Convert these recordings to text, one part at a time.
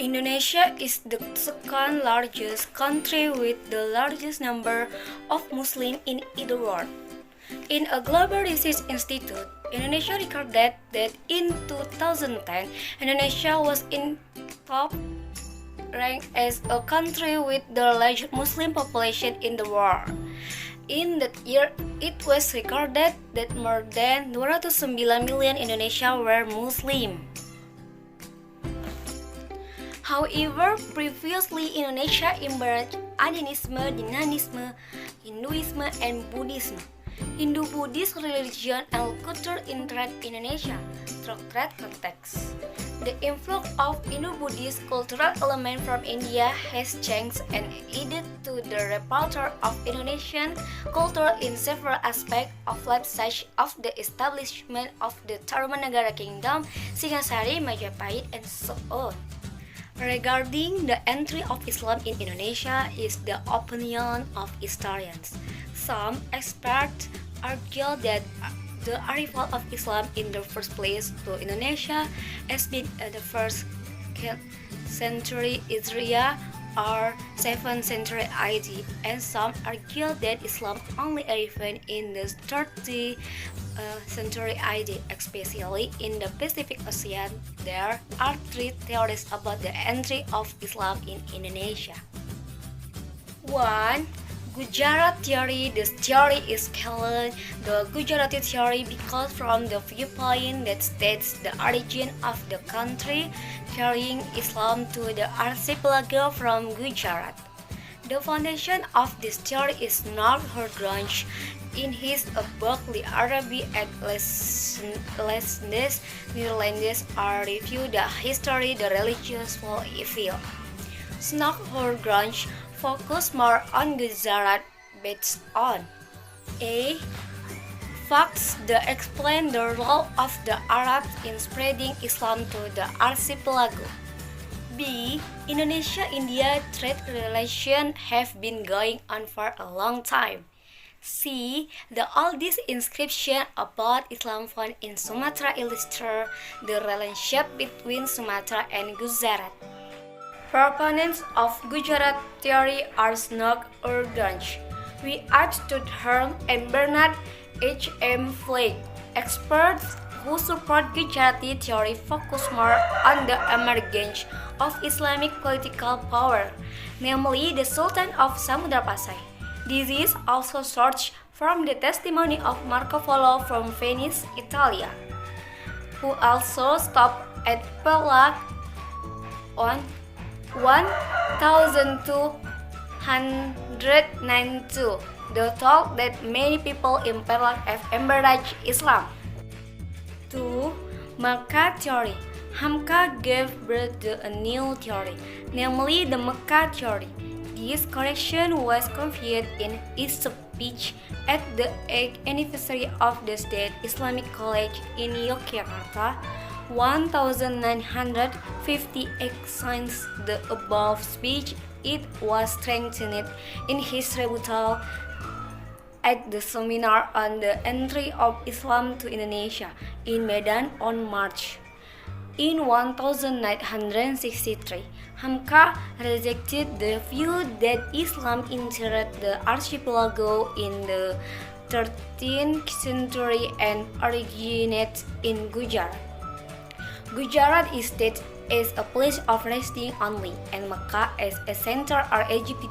Indonesia is the second largest country with the largest number of Muslims in the world. In a global research institute, Indonesia recorded that in 2010, Indonesia was in top rank as a country with the largest Muslim population in the world. In that year, it was recorded that more than 209 million Indonesians were Muslim. However, previously Indonesia embraced animism, dynamism, Hinduism, and Buddhism. Hindu-Buddhist religion and culture entered Indonesia through that context. The influx of Hindu-Buddhist cultural elements from India has changed and added to the repertoire of Indonesian culture in several aspects of life, such as the establishment of the Tarumanagara Kingdom, Singasari, Majapahit, and so on. Regarding the entry of Islam in Indonesia is the opinion of historians. Some experts argue that the arrival of Islam in the first place to Indonesia has been at the first century Hijriah or 7th century AD, and some argue that Islam only arrived in the 30th century AD, especially in the Pacific Ocean. There are three theories about the entry of Islam in Indonesia. 1. Gujarat theory. This theory is called the Gujarati theory because from the viewpoint that states the origin of the country carrying Islam to the archipelago from Gujarat. The foundation of this theory is not Horgrunge. In his book The Arabic at Netherlands are review the history the religious worldview. Snock Horgrunge focus more on Gujarat based on A. Facts that explain the role of the Arabs in spreading Islam to the archipelago. B. Indonesia-India trade relations have been going on for a long time. C. The oldest inscription about Islam found in Sumatra illustrate the relationship between Sumatra and Gujarat. Proponents of Gujarat theory are Snock Horgrunge, Stuttgart, and Bernard H. M. Flake. Experts who support Gujarati theory focus more on the emergence of Islamic political power, namely the Sultan of Samudra Pasai. This is also sourced from the testimony of Marco Polo from Venice, Italy, who also stopped at Perak on 1292, the thought that many people in Perak have embraced Islam. 2. Makkah theory. Hamka gave birth to a new theory, namely the Mecca theory. This correction was confirmed in his speech at the 8th anniversary of the State Islamic College in Yogyakarta, 1958. Since the above speech, it was strengthened in his rebuttal at the seminar on the entry of Islam to Indonesia in Medan on March. In 1963, Hamka rejected the view that Islam entered the archipelago in the 13th century and originated in Gujarat. Gujarat is stated as a place of resting only, and Mecca as a center or Egypt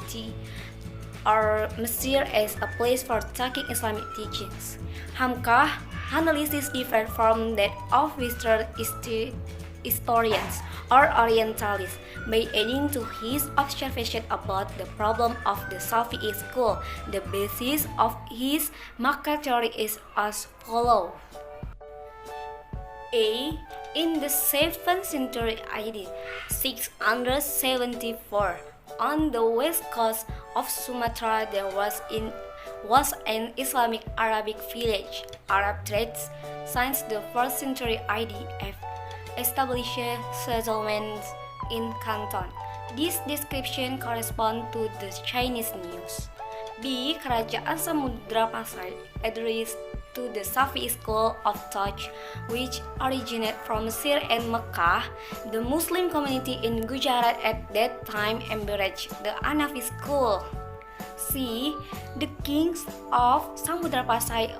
or Mesir as a place for taking Islamic teachings. Hamka analysis differ from that of Western historians or Orientalists by adding to his observation about the problem of the Sufi school. The basis of his Makkah theory is as follows. A. In the 7th century AD, 674, on the west coast of Sumatra there was an Islamic Arabic village. Arab trades since the 1st century AD have established settlements in Canton. This description corresponds to the Chinese news. B. Kerajaan Samudra Pasai addressed to the Safi school of thought, which originated from Mesir and Mecca. The Muslim community in Gujarat at that time embraced the Hanafi school. C. The kings of Samudra Pasai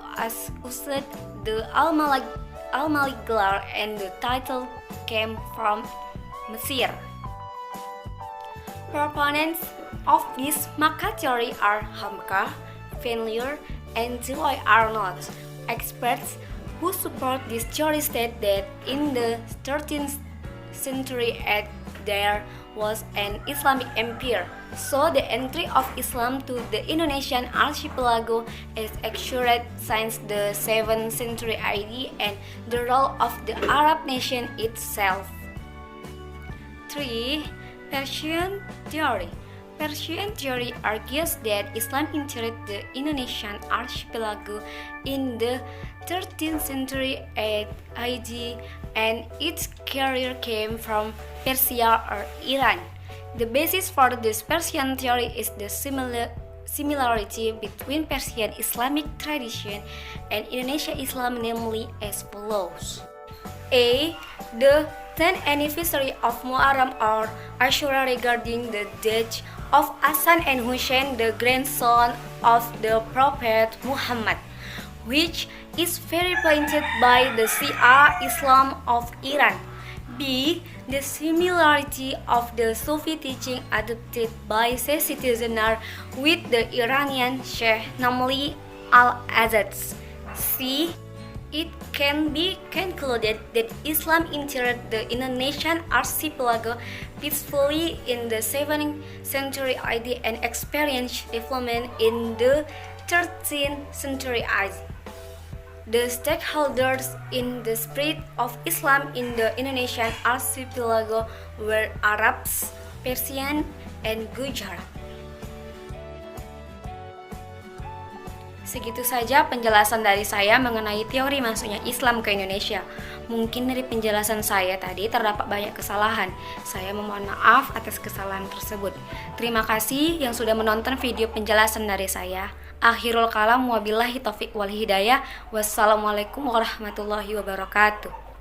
used the Al-Maliglar and the title came from Mesir. Proponents of this Makkah theory are Hamka, Fenlier, and Joy Arnold. Experts who support this theory state that in the 13th century there was an Islamic empire, so the entry of Islam to the Indonesian archipelago is accurate since the 7th century AD and the role of the Arab nation itself. 3. Persian theory. Persian theory argues that Islam entered the Indonesian archipelago in the 13th century AD and its carrier came from Persia or Iran. The basis for this Persian theory is the similarity between Persian Islamic tradition and Indonesian Islam, namely as follows. A. The 10th anniversary of Muharram or Ashura regarding the death of Hassan and Hussein, the grandson of the Prophet Muhammad, which is very planted by the Shia Islam of Iran. B. The similarity of the Sufi teaching adopted by citizens with the Iranian Sheikh, namely Al-Azads. C. It can be concluded that Islam entered the Indonesian archipelago peacefully in the 7th century AD and experienced development in the 13th century AD. The stakeholders in the spread of Islam in the Indonesian archipelago were Arabs, Persian, and Gujarat. Segitu saja penjelasan dari saya mengenai teori masuknya Islam ke Indonesia. Mungkin dari penjelasan saya tadi terdapat banyak kesalahan. Saya memohon maaf atas kesalahan tersebut. Terima kasih yang sudah menonton video penjelasan dari saya. Akhirul kalam wabillahi taufiq wal hidayah. Wassalamualaikum warahmatullahi wabarakatuh.